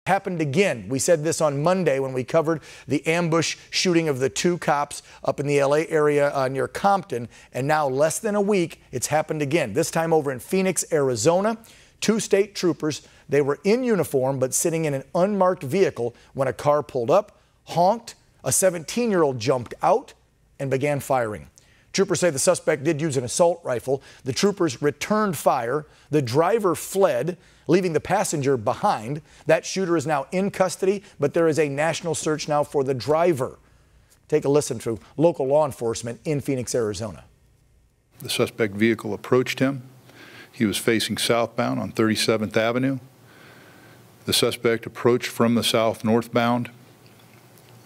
Happened again. We said this on Monday when we covered the ambush shooting of the two cops up in the LA area near Compton. And now, less than a week, it's happened again. This time over in Phoenix, Arizona. Two state troopers, they were in uniform but sitting in an unmarked vehicle when a car pulled up, honked, a 17-year-old jumped out and began firing. Troopers say the suspect did use an assault rifle. The troopers returned fire. The driver fled, leaving the passenger behind. That shooter is now in custody, but there is a national search now for the driver. Take a listen to local law enforcement in Phoenix, Arizona. The suspect vehicle approached him. He was facing southbound on 37th Avenue. The suspect approached from the south northbound.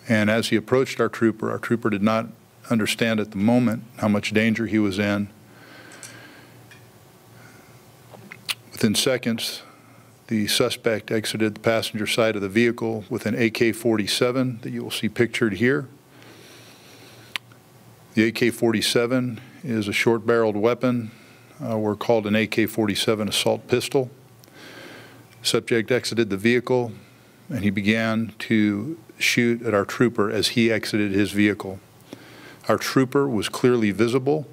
And as he approached our trooper did not understand at the moment how much danger he was in. Within seconds, the suspect exited the passenger side of the vehicle with an AK-47 that you will see pictured here. The AK-47 is a short-barreled weapon. We're called an AK-47 assault pistol. Subject exited the vehicle and he began to shoot at our trooper as he exited his vehicle. Our trooper was clearly visible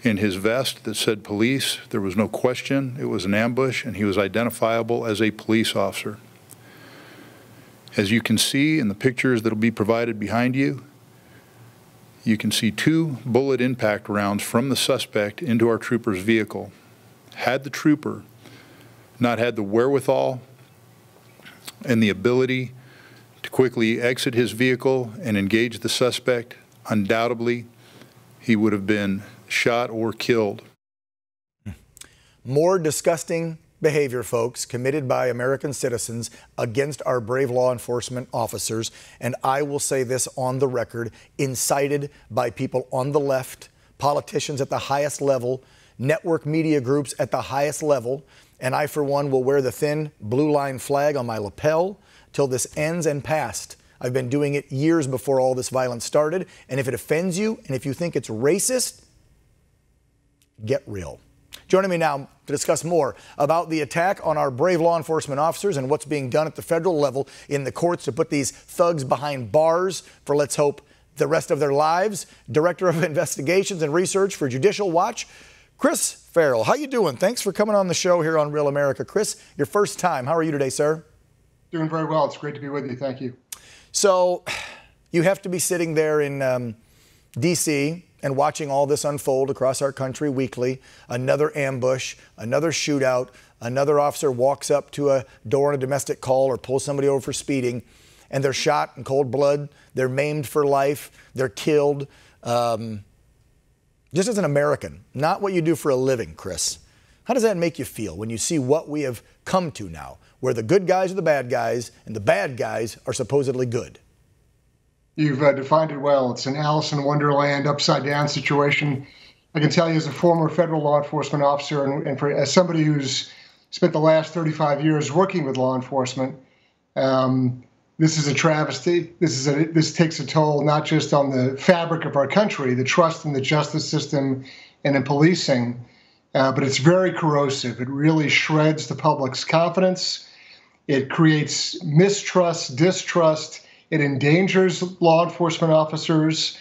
in his vest that said police. There was no question. It was an ambush, and he was identifiable as a police officer. As you can see in the pictures that will be provided behind you, you can see two bullet impact rounds from the suspect into our trooper's vehicle. Had the trooper not had the wherewithal and the ability to quickly exit his vehicle and engage the suspect, undoubtedly, he would have been shot or killed. More disgusting behavior, folks, committed by American citizens against our brave law enforcement officers. And I will say this on the record, incited by people on the left, politicians at the highest level, network media groups at the highest level. And I, for one, will wear the thin blue line flag on my lapel till this ends and past. I've been doing it years before all this violence started, and if it offends you, and if you think it's racist, get real. Joining me now to discuss more about the attack on our brave law enforcement officers and what's being done at the federal level in the courts to put these thugs behind bars for, let's hope, the rest of their lives, Director of Investigations and Research for Judicial Watch, Chris Farrell. How you doing? Thanks for coming on the show here on Real America. Chris, your first time. How are you today, sir? Doing very well. It's great to be with you. Thank you. So you have to be sitting there in D.C. and watching all this unfold across our country weekly. Another ambush, another shootout, another officer walks up to a door on a domestic call or pulls somebody over for speeding, and they're shot in cold blood. They're maimed for life. They're killed. Just as an American, not what you do for a living, Chris. How does that make you feel when you see what we have come to now, where the good guys are the bad guys and the bad guys are supposedly good? You've defined it well. It's an Alice in Wonderland upside-down situation. I can tell you as a former federal law enforcement officer and as somebody who's spent the last 35 years working with law enforcement, this is a travesty. This takes a toll not just on the fabric of our country, the trust in the justice system and in policing, but it's very corrosive. It really shreds the public's confidence. It creates mistrust, distrust. It endangers law enforcement officers.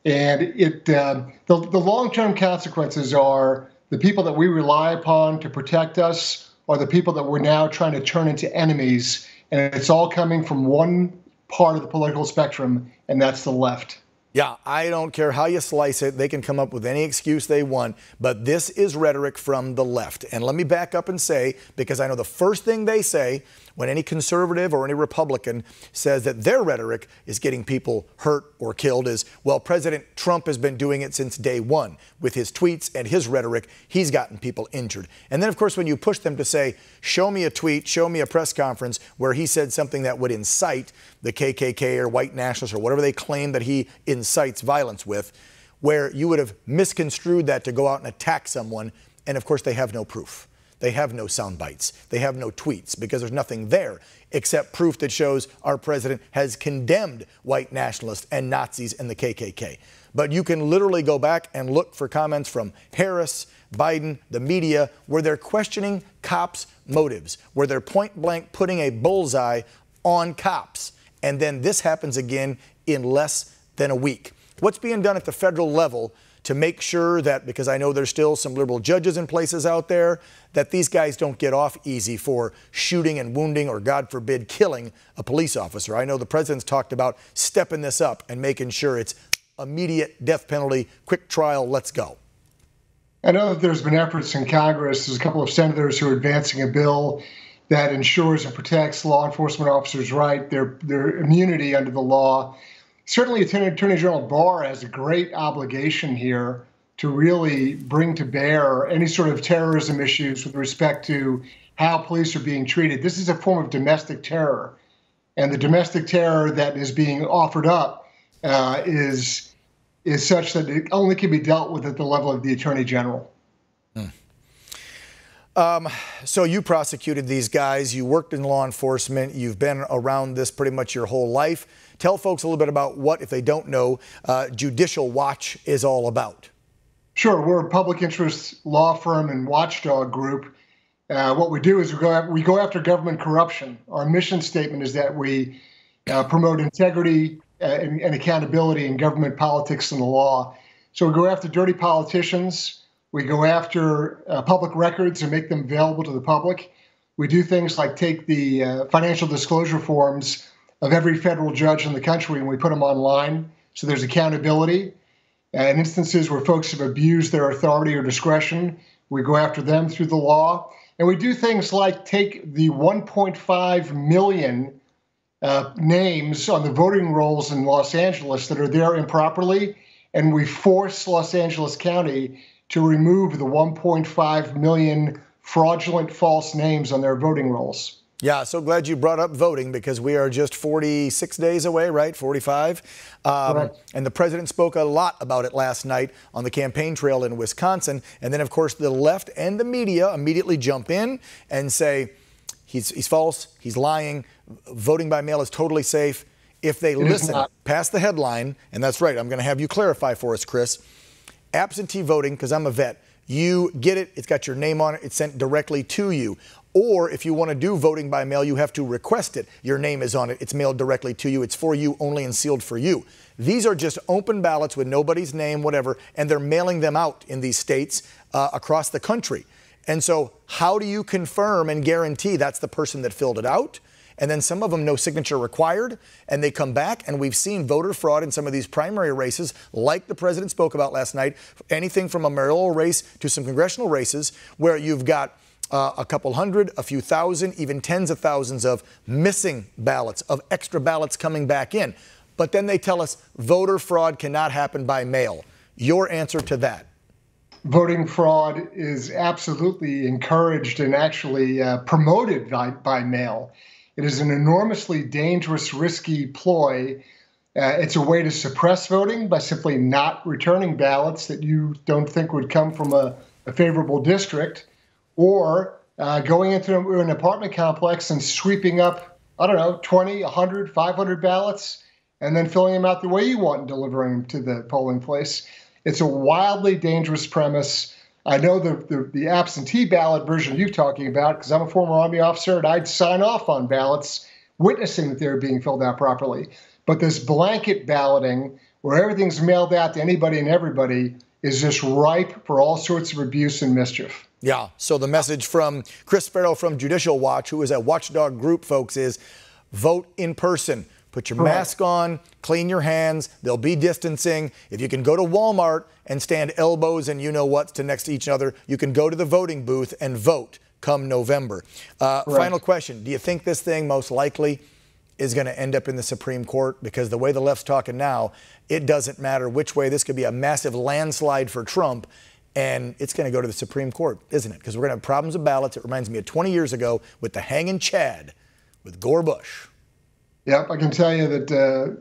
And the long-term consequences are the people that we rely upon to protect us are the people that we're now trying to turn into enemies. And it's all coming from one part of the political spectrum, and that's the left. Yeah, I don't care how you slice it. They can come up with any excuse they want, but this is rhetoric from the left. And let me back up and say, because I know the first thing they say when any conservative or any Republican says that their rhetoric is getting people hurt or killed is, well, President Trump has been doing it since day one. With his tweets and his rhetoric, he's gotten people injured. And then, of course, when you push them to say, show me a tweet, show me a press conference where he said something that would incite the KKK or white nationalists or whatever they claim that he incites violence with, where you would have misconstrued that to go out and attack someone, and of course they have no proof. They have no sound bites. They have no tweets because there's nothing there except proof that shows our president has condemned white nationalists and Nazis and the KKK. But you can literally go back and look for comments from Harris, Biden, the media, where they're questioning cops motives, where they're point blank putting a bullseye on cops. And then this happens again in less than a week. What's being done at the federal level to make sure that, because I know there's still some liberal judges in places out there, that these guys don't get off easy for shooting and wounding or, God forbid, killing a police officer? I know the president's talked about stepping this up and making sure it's immediate death penalty, quick trial, let's go. I know that there's been efforts in Congress. There's a couple of senators who are advancing a bill that ensures and protects law enforcement officers' right, their immunity under the law. Certainly, Attorney General Barr has a great obligation here to really bring to bear any sort of terrorism issues with respect to how police are being treated. This is a form of domestic terror, and the domestic terror that is being offered up is such that it only can be dealt with at the level of the Attorney General. So you prosecuted these guys, you worked in law enforcement, you've been around this pretty much your whole life. Tell folks a little bit about what, if they don't know, Judicial Watch is all about. Sure. We're a public interest law firm and watchdog group. What we do is we go after government corruption. Our mission statement is that we promote integrity and accountability in government politics and the law. So we go after dirty politicians. We go after public records and make them available to the public. We do things like take the financial disclosure forms of every federal judge in the country and we put them online so there's accountability. In instances where folks have abused their authority or discretion, we go after them through the law. And we do things like take the 1.5 million names on the voting rolls in Los Angeles that are there improperly, and we force Los Angeles County to remove the 1.5 million fraudulent false names on their voting rolls. Yeah, so glad you brought up voting because we are just 46 days away, right? 45. Right. And the president spoke a lot about it last night on the campaign trail in Wisconsin. And then, of course, the left and the media immediately jump in and say he's false, he's lying, voting by mail is totally safe. If they listen past the headline, and that's right, I'm going to have you clarify for us, Chris, absentee voting, because I'm a vet, you get it, it's got your name on it, it's sent directly to you. Or if you want to do voting by mail, you have to request it. Your name is on it. It's mailed directly to you. It's for you only and sealed for you. These are just open ballots with nobody's name, whatever, and they're mailing them out in these states across the country. And so how do you confirm and guarantee that's the person that filled it out? And then some of them, no signature required, and they come back, and we've seen voter fraud in some of these primary races, like the president spoke about last night, anything from a mayoral race to some congressional races where you've got a couple hundred, a few thousand, even tens of thousands of missing ballots, of extra ballots coming back in. But then they tell us voter fraud cannot happen by mail. Your answer to that? Voting fraud is absolutely encouraged and actually promoted by mail. It is an enormously dangerous, risky ploy. It's a way to suppress voting by simply not returning ballots that you don't think would come from a favorable district, or going into an apartment complex and sweeping up, 20, 100, 500 ballots, and then filling them out the way you want and delivering them to the polling place. It's a wildly dangerous premise. I know the absentee ballot version you're talking about, because I'm a former Army officer, and I'd sign off on ballots witnessing that they were being filled out properly. But this blanket balloting, where everything's mailed out to anybody and everybody, is just ripe for all sorts of abuse and mischief. Yeah, so the message from Chris Farrell from Judicial Watch, who is a watchdog group, folks, is vote in person. Put your mask on, clean your hands, there'll be distancing. If you can go to Walmart and stand elbows and you know what to next to each other, you can go to the voting booth and vote come November. Final question, do you think this thing most likely is going to end up in the Supreme Court? Because the way the left's talking now, it doesn't matter which way. This could be a massive landslide for Trump, and it's going to go to the Supreme Court, isn't it? Because we're going to have problems with ballots. It reminds me of 20 years ago with the hanging Chad with Gore Bush. Yep, I can tell you that,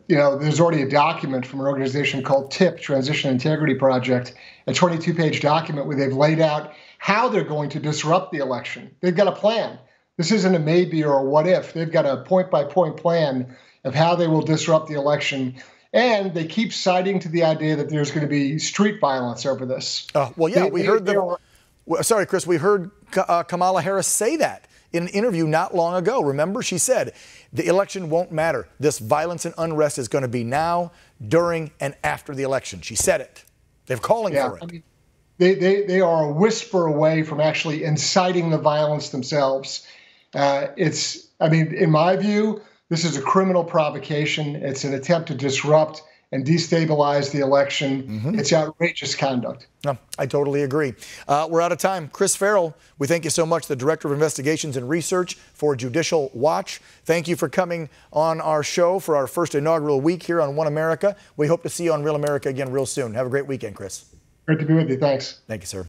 there's already a document from an organization called TIP, Transition Integrity Project, a 22-page document where they've laid out how they're going to disrupt the election. They've got a plan. This isn't a maybe or a what if. They've got a point-by-point plan of how they will disrupt the election. And they keep citing to the idea that there's going to be street violence over this. We heard Sorry, Chris, we heard Kamala Harris say that in an interview not long ago. Remember, she said, the election won't matter. This violence and unrest is going to be now, during, and after the election. She said it. They're calling for it. I mean, they are a whisper away from actually inciting the violence themselves. In my view, this is a criminal provocation. It's an attempt to disrupt and destabilize the election. It's outrageous conduct. No, I totally agree. We're out of time. Chris Farrell, we thank you so much, the Director of Investigations and Research for Judicial Watch. Thank you for coming on our show for our first inaugural week here on One America. We hope to see you on Real America again real soon. Have a great weekend, Chris. Great to be with you. Thanks. Thank you, sir.